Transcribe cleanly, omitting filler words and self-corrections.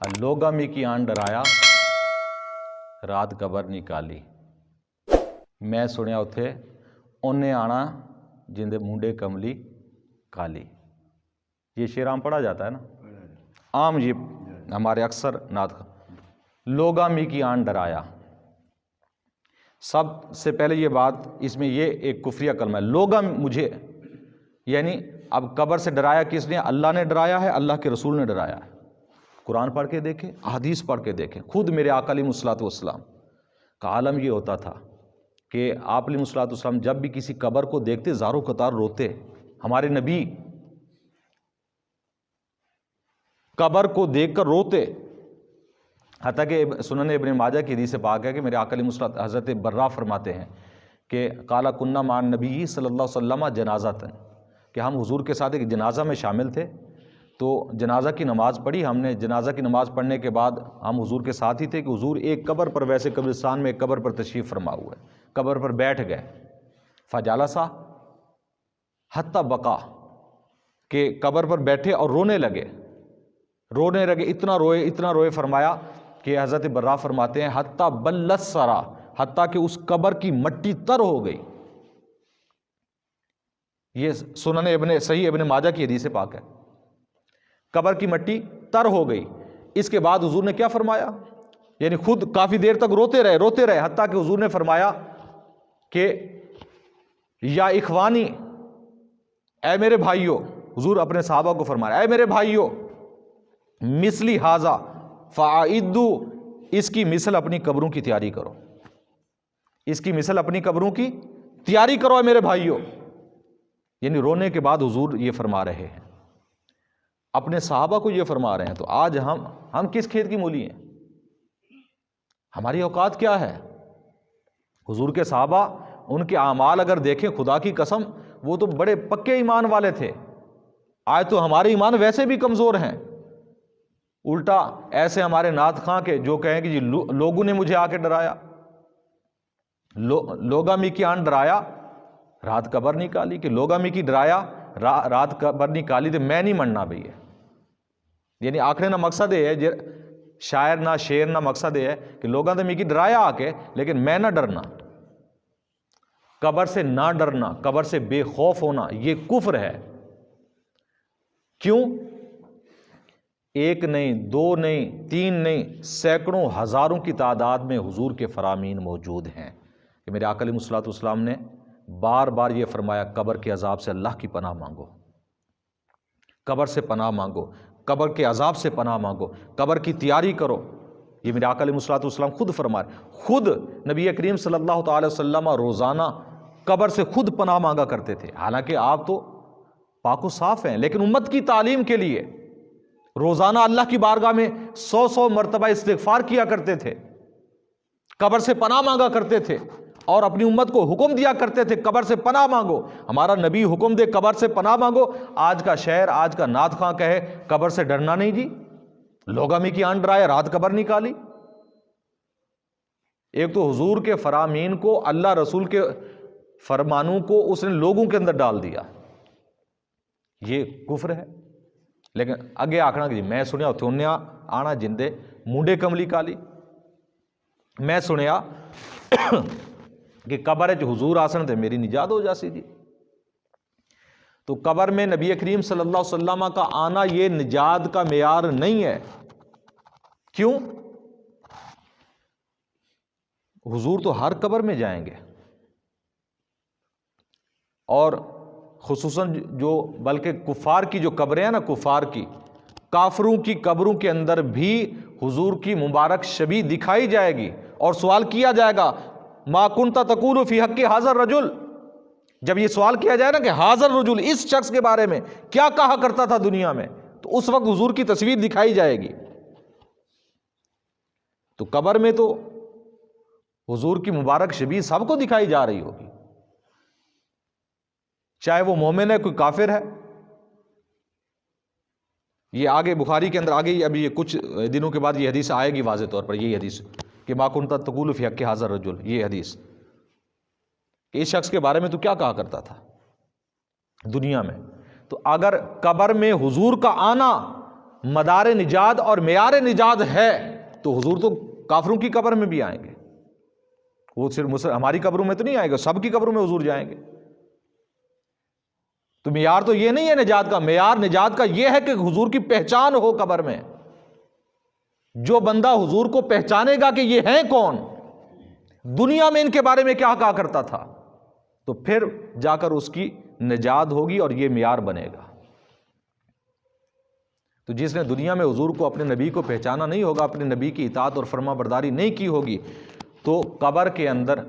لوگا می کی آن ڈرایا رات قبر نکالی. میں سنیا اتھے انہیں آنا جندے مونڈے کملی کالی. یہ شعر عام پڑھا جاتا ہے نا عام، یہ ہمارے اکثر نعت کا. لوگا می کی آن ڈرایا، سب سے پہلے یہ بات اس میں یہ ایک کفریہ کلمہ ہے. لوگا مجھے، یعنی اب قبر سے ڈرایا کس نے؟ اللہ نے ڈرایا ہے، اللہ کے رسول نے ڈرایا ہے. قرآن پڑھ کے دیکھیں، حدیث پڑھ کے دیکھیں. خود میرے آقا علیہ الصلوۃ والسلام کا عالم یہ ہوتا تھا کہ آپ علیہ الصلوۃ والسلام جب بھی کسی قبر کو دیکھتے زاروں قطار روتے. ہمارے نبی قبر کو دیکھ کر روتے، حتیٰ کہ سنن ابن ماجہ کی حدیث پاک ہے کہ میرے آقا علیہ الصلوۃ حضرت برا فرماتے ہیں کہ قال کنا مع النبی صلی اللہ علیہ وسلم جنازۃ، کہ ہم حضور کے ساتھ ایک جنازہ میں شامل تھے. تو جنازہ کی نماز پڑھی ہم نے. جنازہ کی نماز پڑھنے کے بعد ہم حضور کے ساتھ ہی تھے کہ حضور ایک قبر پر، ویسے قبرستان میں ایک قبر پر تشریف فرما ہوئے، قبر پر بیٹھ گئے. فجالسا حتی بقا، کہ قبر پر بیٹھے اور رونے لگے. اتنا روئے فرمایا کہ حضرت برا فرماتے ہیں حتی بلت سرا، حتیٰ کہ اس قبر کی مٹی تر ہو گئی. یہ سنن صحیح ابن ماجہ کی حدیث پاک ہے. قبر کی مٹی تر ہو گئی. اس کے بعد حضور نے کیا فرمایا؟ یعنی خود کافی دیر تک روتے رہے حتیٰ کہ حضور نے فرمایا کہ یا اخوانی، اے میرے بھائیو. حضور اپنے صحابہ کو فرمایا اے میرے بھائیو، مثلی حاذا فاعدوا، اس کی مثل اپنی قبروں کی تیاری کرو. اس کی مثل اپنی قبروں کی تیاری کرو اے میرے بھائیو. یعنی رونے کے بعد حضور یہ فرما رہے ہیں، اپنے صحابہ کو یہ فرما رہے ہیں. تو آج ہم کس کھیت کی مولی ہیں؟ ہماری اوقات کیا ہے؟ حضور کے صحابہ، ان کے اعمال اگر دیکھیں خدا کی قسم وہ تو بڑے پکے ایمان والے تھے. آج تو ہمارے ایمان ویسے بھی کمزور ہیں. الٹا ایسے ہمارے نعت خواں کے جو کہیں کہ جی لوگوں نے مجھے آ کے ڈرایا، لوگا می کی آن ڈرایا رات قبر نکالی، کہ لوگا می کی ڈرایا رات قبر نکالی تو میں نہیں مننا بھئی ہے. یعنی آخر نہ مقصد یہ ہے، شاعر نہ شعر نہ مقصد یہ ہے کہ لوگاں تو می کی ڈرایا آ کے، لیکن میں نہ ڈرنا. قبر سے نہ ڈرنا، قبر سے بے خوف ہونا، یہ کفر ہے. کیوں؟ ایک نہیں، دو نہیں، تین نہیں، سینکڑوں ہزاروں کی تعداد میں حضور کے فرامین موجود ہیں کہ میرے آقا علیہ الصلوۃ والسلام نے بار بار یہ فرمایا قبر کے عذاب سے اللہ کی پناہ مانگو، قبر سے پناہ مانگو، قبر کے عذاب سے پناہ مانگو، قبر کی تیاری کرو. یہ میرے آقا علیہ الصلوۃ والسلام خود فرما رہے. خود نبی کریم صلی اللہ تعالی وسلم روزانہ قبر سے خود پناہ مانگا کرتے تھے. حالانکہ آپ تو پاک و صاف ہیں، لیکن امت کی تعلیم کے لیے روزانہ اللہ کی بارگاہ میں 100 مرتبہ استغفار کیا کرتے تھے، قبر سے پناہ مانگا کرتے تھے، اور اپنی امت کو حکم دیا کرتے تھے قبر سے پناہ مانگو. ہمارا نبی حکم دے قبر سے پناہ مانگو، آج کا شعر، آج کا نعت خواں کہے قبر سے ڈرنا نہیں جی، لوگا می کی آن ڈرائے رات قبر نکالی. ایک تو حضور کے فرامین کو، اللہ رسول کے فرمانوں کو اس نے لوگوں کے اندر ڈال دیا، یہ کفر ہے. لیکن اگے آکھنا کہ جی میں سنیا اتھے انیا آنا جندے مونڈے کملی کالی. میں سنیا کہ قبر ہے جو حضور آسن تھے میری نجات ہو جاسی جی. تو قبر میں نبی کریم صلی اللہ علیہ وسلم کا آنا یہ نجات کا معیار نہیں ہے. کیوں؟ حضور تو ہر قبر میں جائیں گے، اور خصوصاً جو بلکہ کفار کی جو قبریں ہیں نا، کفار کی، کافروں کی قبروں کے اندر بھی حضور کی مبارک شبیہ دکھائی جائے گی، اور سوال کیا جائے گا ما کنت تقول فی حق ھذا الرجل. جب یہ سوال کیا جائے نا کہ ھذا الرجل، اس شخص کے بارے میں کیا کہا کرتا تھا دنیا میں، تو اس وقت حضور کی تصویر دکھائی جائے گی. تو قبر میں تو حضور کی مبارک شبیہ سب کو دکھائی جا رہی ہوگی، چاہے وہ مومن ہے کوئی کافر ہے. یہ آگے بخاری کے اندر آگے ابھی یہ کچھ دنوں کے بعد یہ حدیث آئے گی واضح طور پر، یہی حدیث کہ ما کنت تقول فی حق ھذا الرجل، یہ حدیث کہ اس شخص کے بارے میں تو کیا کہا کرتا تھا دنیا میں. تو اگر قبر میں حضور کا آنا مدار نجات اور معیار نجات ہے تو حضور تو کافروں کی قبر میں بھی آئیں گے، وہ صرف ہماری قبروں میں تو نہیں آئے گا، سب کی قبروں میں حضور جائیں گے۔ تو معیار تو یہ نہیں ہے نجات کا، معیار نجات کا یہ ہے کہ حضور کی پہچان ہو قبر میں۔ جو بندہ حضور کو پہچانے گا کہ یہ ہیں کون، دنیا میں ان کے بارے میں کیا کہا کرتا تھا، تو پھر جا کر اس کی نجات ہوگی اور یہ معیار بنے گا۔ تو جس نے دنیا میں حضور کو، اپنے نبی کو پہچانا نہیں ہوگا، اپنے نبی کی اطاعت اور فرما برداری نہیں کی ہوگی، تو قبر کے اندر